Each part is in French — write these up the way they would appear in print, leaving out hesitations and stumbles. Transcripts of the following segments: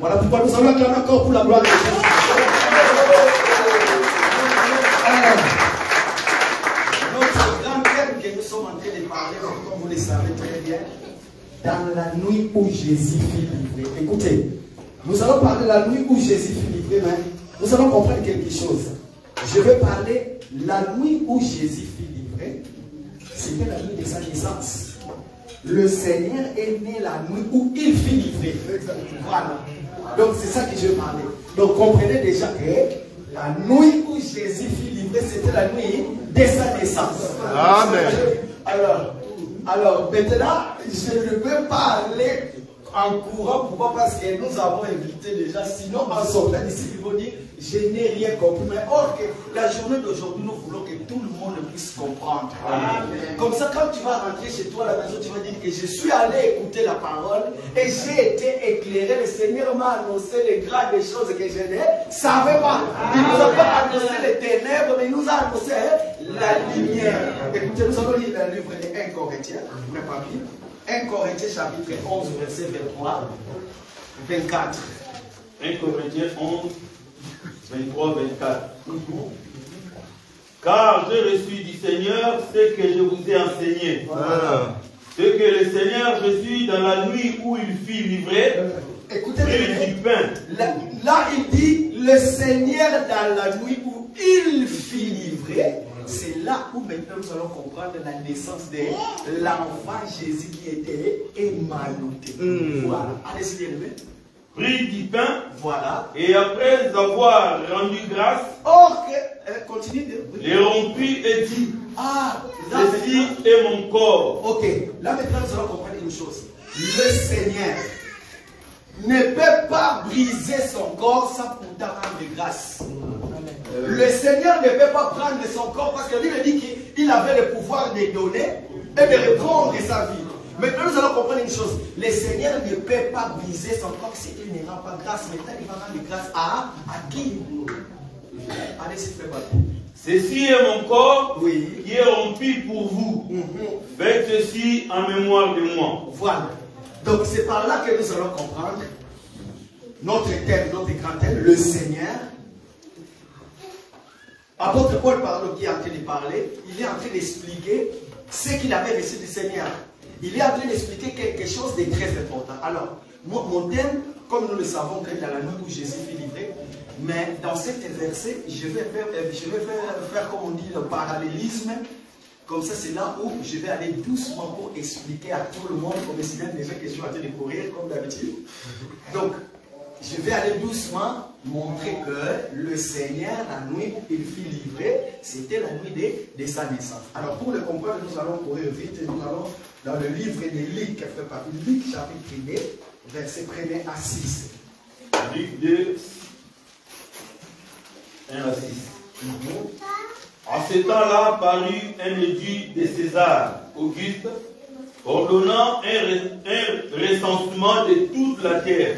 Voilà pourquoi nous allons acclamer encore pour la gloire de Dieu. Notre grand thème que nous sommes en train de parler, comme vous le savez très bien, dans la nuit où Jésus fut livré. Écoutez, nous allons parler de la nuit où Jésus fut livré, mais nous allons comprendre quelque chose. Je vais parler de la nuit où Jésus fut livré. C'était la nuit de sa naissance. Le Seigneur est né la nuit où il fut livré. Voilà. Donc c'est ça que je vais parler. Donc comprenez déjà que la nuit où Jésus fut livré, c'était la nuit de sa naissance. Amen. Alors maintenant, je ne peux pas aller en courant. Pourquoi? Parce que nous avons invité déjà. Sinon, en sortant d'ici, ils vont dire je n'ai rien compris. Mais or que la journée d'aujourd'hui, nous voulons que tout le monde puisse comprendre. Amen. Comme ça, quand tu vas rentrer chez toi à la maison, tu vas dire que je suis allé écouter la parole et j'ai été éclairé. Le Seigneur m'a annoncé les grandes choses que je ne savais pas. Il ne nous a pas annoncé les ténèbres, mais il nous a annoncé la lumière. Écoutez, nous allons lire le livre de 1 Corinthiens, le papier. 1 Corinthiens chapitre 11, verset 23, 24. 1 Corinthiens 11, 23, 24. Car j'ai reçu du Seigneur ce que je vous ai enseigné. Voilà. Ce que le Seigneur Jésus, dans la nuit où il fut livré, écoutez prit du pain. Là, il dit, le Seigneur, dans la nuit où il fut livré, c'est là où maintenant nous allons comprendre la naissance de l'enfant Jésus qui était émailloté. Voilà. Allez-y, bien aimé. Prit du pain, voilà. Et après avoir rendu grâce, continue. Les rompit et dit, ceci maintenant, est mon corps. Ok, là maintenant nous allons comprendre une chose. Le Seigneur ne peut pas briser son corps sans pourtant rendre grâce. Le Seigneur ne peut pas prendre son corps parce que lui me dit qu'il avait le pouvoir de donner et de reprendre sa vie. Maintenant nous allons comprendre une chose. Le Seigneur ne peut pas briser son corps s'il ne rend pas grâce. Maintenant il va rendre grâce à qui? Allez, s'il vous plaît. Ceci est mon corps qui est rompu pour vous. Faites ceci en mémoire de moi. Voilà. Donc c'est par là que nous allons comprendre notre thème, notre grand thème, le Seigneur. Apôtre Paul, qui est en train de parler, il est en train d'expliquer ce qu'il avait reçu du Seigneur. Il est en train d'expliquer quelque chose de très important. Alors, mon thème, comme nous le savons, c'est dans la nuit où Jésus fut livré. Mais dans cet verset, je vais faire comme on dit, le parallélisme. Comme ça, c'est là où je vais aller doucement pour expliquer à tout le monde, comme c'est même déjà que je suis en train de courir, comme d'habitude. Donc, je vais aller doucement montrer que le Seigneur, la nuit où il fut livré, c'était la nuit de sa naissance. Alors, pour le comprendre, nous allons courir vite et nous allons dans le livre de Luc, Luc chapitre 2, verset 1er à 6. Luc 2, 1 à 6. En ce temps-là parut un édit de César Auguste ordonnant un recensement de toute la terre.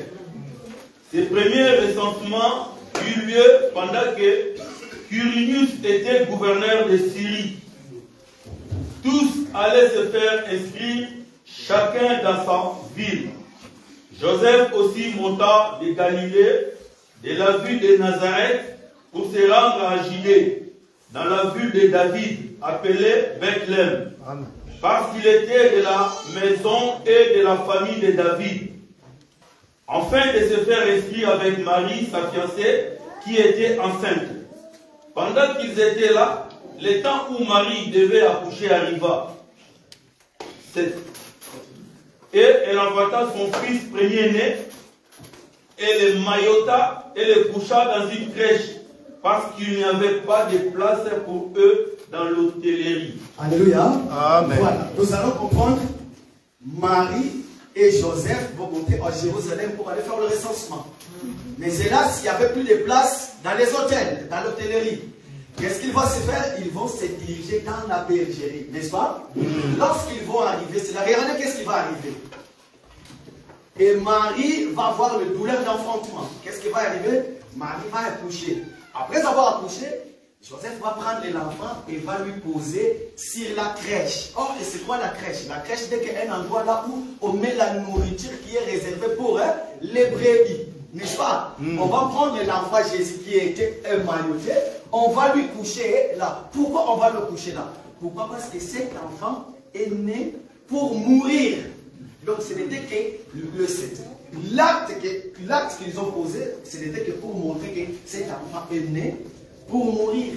Ce premier recensement eut lieu pendant que Quirinius était gouverneur de Syrie. Tous allaient se faire inscrire, chacun dans sa ville. Joseph aussi monta de Galilée, de la ville de Nazareth, pour se rendre à Judée, dans la ville de David, appelée Bethléem, parce qu'il était de la maison et de la famille de David, afin de se faire inscrire avec Marie, sa fiancée, qui était enceinte. Pendant qu'ils étaient là, le temps où Marie devait accoucher arriva. Et elle envoya son fils premier-né, et le maillota, et le coucha dans une crèche, parce qu'il n'y avait pas de place pour eux dans l'hôtellerie. Alléluia. Amen. Voilà, nous allons comprendre. Marie et Joseph vont monter à Jérusalem pour aller faire le recensement. Mais hélas, il n'y avait plus de place dans les hôtels, dans l'hôtellerie. Qu'est-ce qu'ils vont se faire? Ils vont se diriger dans la bergerie, n'est-ce pas? Lorsqu'ils vont arriver, c'est là, regardez qu'est-ce qui va arriver. Et Marie va avoir le douleur d'enfantement. Qu'est-ce qui va arriver? Marie va accoucher. Après avoir accouché, Joseph va prendre l'enfant et va lui poser sur la crèche. Oh, et c'est quoi la crèche? La crèche, c'est un endroit là où on met la nourriture qui est réservée pour les brebis. N'est-ce pas? On va prendre l'enfant Jésus qui était émailloté, on va lui coucher là. Pourquoi on va le coucher là? Pourquoi? Parce que cet enfant est né pour mourir. Donc ce n'était que l'acte qu'ils ont posé, ce n'était que pour montrer que cet enfant est né pour mourir.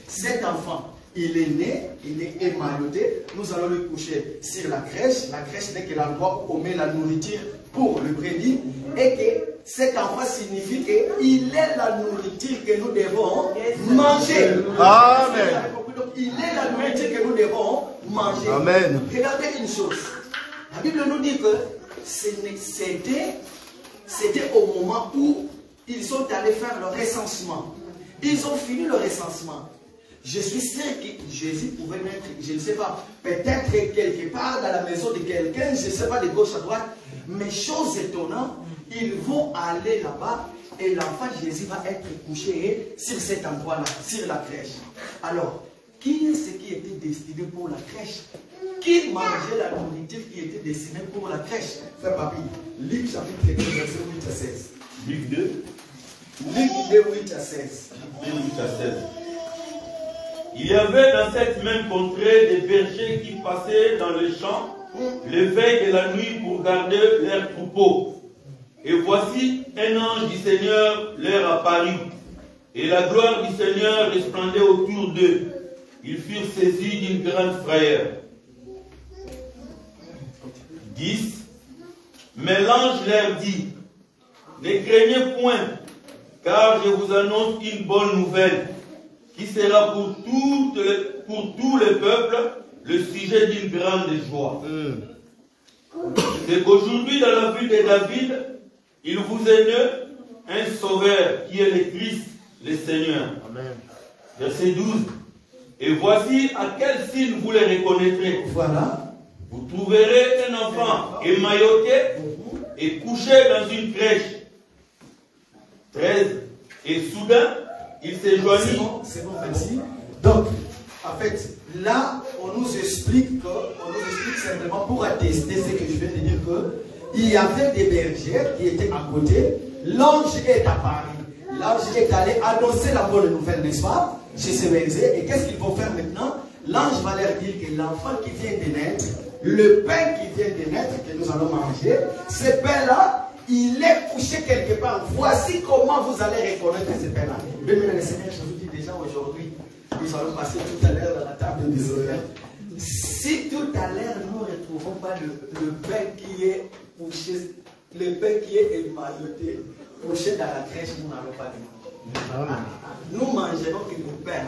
Cet enfant, il est né, il est émailloté. Nous allons le coucher sur la crèche. La crèche n'est que l'endroit où on met la nourriture pour le brebis. Et que cet enfant signifie qu'il est la nourriture que nous devons manger. Amen. Donc il est la nourriture que nous devons manger. Amen. Regardez une chose. La Bible nous dit que c'était au moment où ils sont allés faire le recensement. Ils ont fini le recensement. Je suis sûr que Jésus pouvait mettre, je ne sais pas, peut-être quelque part dans la maison de quelqu'un, je ne sais pas, de gauche à droite, mais chose étonnante, ils vont aller là-bas et l'enfant Jésus va être couché sur cet endroit-là, sur la crèche. Alors, qui est ce qui était destiné pour la crèche? Qui mangeait la nourriture qui était destinée pour la crèche? Frère Papi, Luc chapitre 2, verset 8 à 16. Luc 2. Luc 2, 8 à 16. 2, 8 à 16. Il y avait dans cette même contrée des bergers qui passaient dans les champs le veille de la nuit pour garder leurs troupeaux. Et voici un ange du Seigneur leur apparut. Et la gloire du Seigneur resplendait autour d'eux. Ils furent saisis d'une grande frayeur. 10. Mais l'ange leur dit, ne craignez point, car je vous annonce une bonne nouvelle, qui sera pour tous les peuples le sujet d'une grande joie. C'est qu'aujourd'hui, dans la ville de David, il vous est né un sauveur qui est le Christ, le Seigneur. Amen. Verset 12. Et voici à quel signe vous les reconnaîtrez. Voilà. Vous trouverez un enfant émailloté et couché dans une crèche. 13. Et soudain, il s'est joigni. C'est bon, merci. Donc, en fait, là, on nous explique simplement pour attester ce que je viens de dire, qu'il y avait des bergers qui étaient à côté. L'ange est apparu. L'ange est allé annoncer la bonne nouvelle, n'est-ce pas, chez ces bergers. Et qu'est-ce qu'ils vont faire maintenant? L'ange va leur dire que l'enfant qui vient de naître, le pain qui vient de naître, que nous allons manger, ce pain-là, il est couché quelque part. Voici comment vous allez reconnaître ce pain-là. Bien, mesdames et seigneurs, je vous dis déjà aujourd'hui, nous allons passer tout à l'heure dans la table des honneurs. Si tout à l'heure nous ne retrouvons pas le pain qui est couché, le pain qui est émailloté, couché dans la crèche, nous n'allons pas le manger. Nous mangerons le pain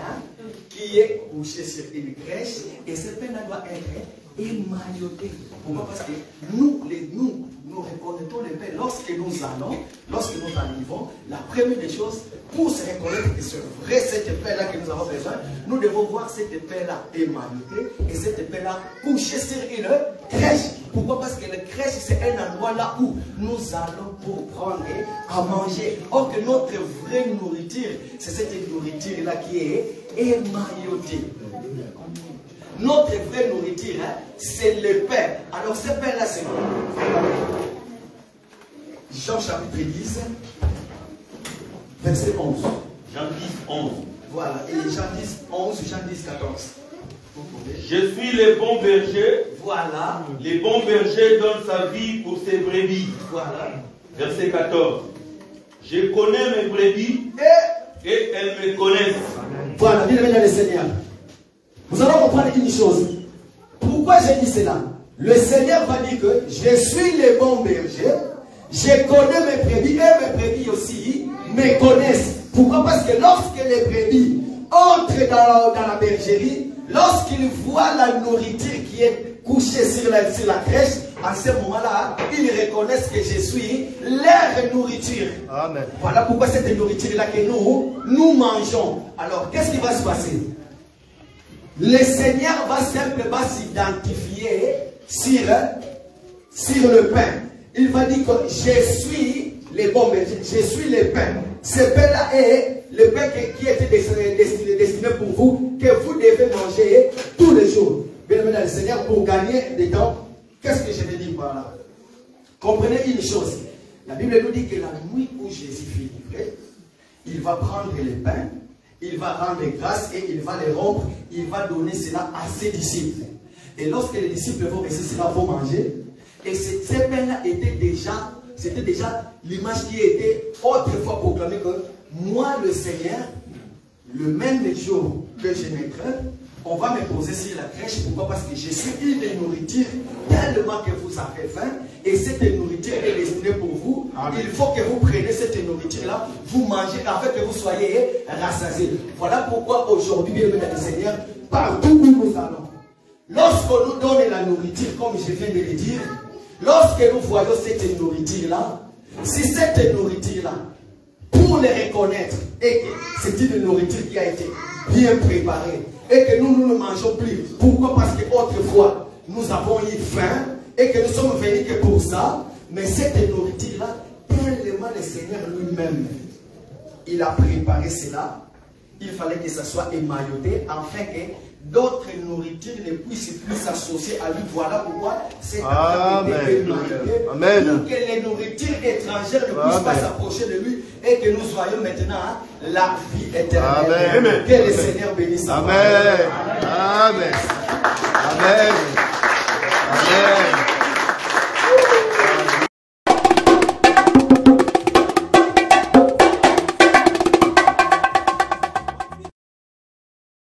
qui est couché sur une crèche, et ce pain-là doit être émailloté. Pourquoi? Parce que nous reconnaissons le pain lorsque nous arrivons. La première des choses, pour se reconnaître que c'est vrai cette pain-là que nous avons besoin, nous devons voir cette pain-là émaillotée et cette pain-là couchée sur une crèche. Pourquoi? Parce que la crèche, c'est un endroit là où nous allons pour prendre à manger. Or que notre vraie nourriture, c'est cette nourriture-là qui est émaillotée. Notre vraie nourriture, c'est le pain. Alors ce pain-là, c'est quoi? Jean chapitre 10, verset 11. Jean 10, 11. Voilà, et Jean 10, 11, Jean 10, 14. Je suis le bon berger. Voilà. Le bon berger donne sa vie pour ses brebis. Voilà. Verset 14. Je connais mes brebis et elles me connaissent. Voilà, bien aimé dans le Seigneur. Vous allez comprendre une chose. Pourquoi j'ai dit cela? Le Seigneur va dire que je suis le bon berger, je connais mes brebis et mes brebis aussi me connaissent. Pourquoi? Parce que lorsque les brebis entrent dans la bergerie, lorsqu'ils voient la nourriture qui est couchée sur la crèche, à ce moment-là, ils reconnaissent que je suis leur nourriture. Amen. Voilà pourquoi cette nourriture-là que nous mangeons. Alors, qu'est-ce qui va se passer? Le Seigneur va simplement s'identifier sur le pain. Il va dire que je suis le bon berger, je suis le pain. Ce pain-là est le pain qui était destiné pour vous, que vous devez manger tous les jours. Bien aimé dans le Seigneur, pour gagner du temps, qu'est-ce que je veux dire par là? Comprenez une chose. La Bible nous dit que la nuit où Jésus fut livré, il va prendre le pain, il va rendre grâce et il va les rompre, il va donner cela à ses disciples. Et lorsque les disciples vont rester cela, vont manger. Et ce pain-là c'était déjà l'image qui était autrefois proclamée que moi, le Seigneur, le même jour que je naîtrai, on va me poser sur la crèche. Pourquoi? Parce que je suis une nourriture tellement que vous avez faim. Et cette nourriture est destinée pour vous. Amen. Il faut que vous preniez cette nourriture-là, vous mangez afin que vous soyez rassasiés. Voilà pourquoi aujourd'hui, bien aimé dans le Seigneur, partout où nous allons, lorsqu'on nous donne la nourriture, comme je viens de le dire, lorsque nous voyons cette nourriture-là, si cette nourriture-là, pour les reconnaître, et que c'est une nourriture qui a été bien préparée, et que nous ne mangeons plus. Pourquoi? Parce qu'autrefois, nous avons eu faim, et que nous sommes venus que pour ça, mais cette nourriture-là, tellement le Seigneur lui-même, il a préparé cela, il fallait que ça soit émailloté, afin que d'autres nourritures ne puissent plus s'associer à lui. Voilà pourquoi c'est Amen. pour que les nourritures étrangères ne puissent pas s'approcher de lui et que nous soyons maintenant la vie éternelle. Amen. Que le Seigneur bénisse. Amen. Amen. Amen.